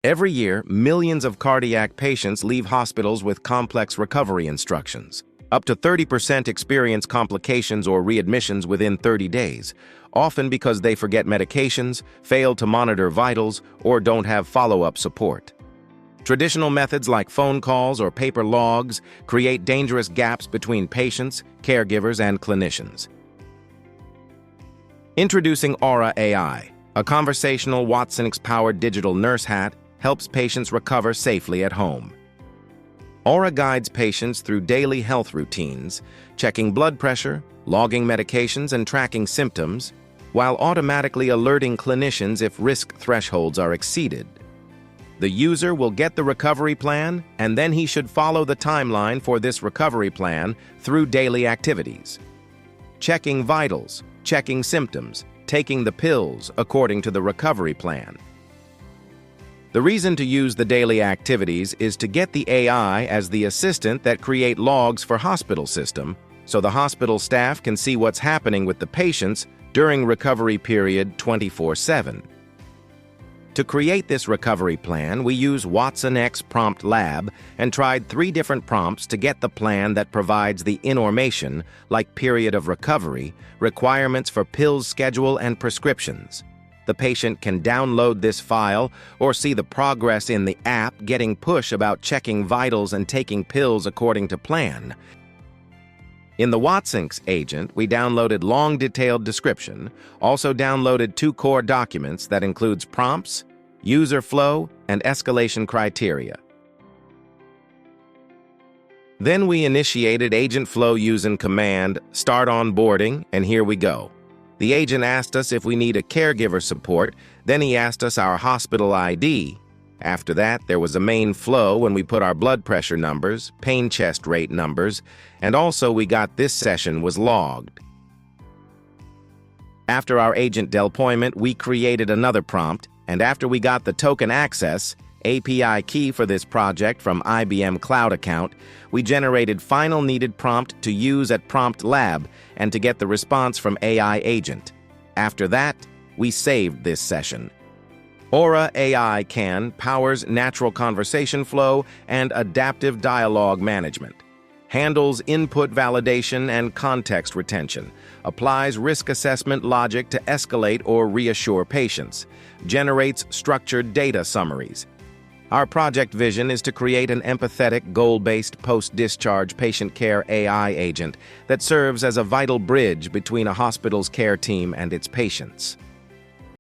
Every year, millions of cardiac patients leave hospitals with complex recovery instructions. Up to 30% experience complications or readmissions within 30 days, often because they forget medications, fail to monitor vitals, or don't have follow-up support. Traditional methods like phone calls or paper logs create dangerous gaps between patients, caregivers, and clinicians. Introducing Aura AI, a conversational Watsonx-powered digital nurse hat, helps patients recover safely at home. Aura guides patients through daily health routines, checking blood pressure, logging medications, and tracking symptoms, while automatically alerting clinicians if risk thresholds are exceeded. The user will get the recovery plan, and then he should follow the timeline for this recovery plan through daily activities. Checking vitals, checking symptoms, taking the pills according to the recovery plan. The reason to use the daily activities is to get the AI as the assistant that create logs for hospital system, so the hospital staff can see what's happening with the patients during recovery period 24/7. To create this recovery plan, we use Watsonx Prompt Lab and tried 3 different prompts to get the plan that provides the information like period of recovery, requirements for pills schedule, and prescriptions. The patient can download this file or see the progress in the app, getting push about checking vitals and taking pills according to plan. In the Watsonx agent, we downloaded long detailed description, also downloaded 2 core documents that includes prompts, user flow, and escalation criteria. Then we initiated agent flow using command start onboarding, and here we go. The agent asked us if we need a caregiver support, then he asked us our hospital ID. After that, there was a main flow when we put our blood pressure numbers, pain chest rate numbers, and also we got this session was logged. After our agent deployment, we created another prompt, and after we got the token access, API key for this project from IBM Cloud account, we generated final needed prompt to use at Prompt Lab and to get the response from AI agent. After that, we saved this session. Aura AI powers natural conversation flow and adaptive dialogue management, handles input validation and context retention, applies risk assessment logic to escalate or reassure patients, generates structured data summaries. Our project vision is to create an empathetic, goal-based post-discharge patient care AI agent that serves as a vital bridge between a hospital's care team and its patients.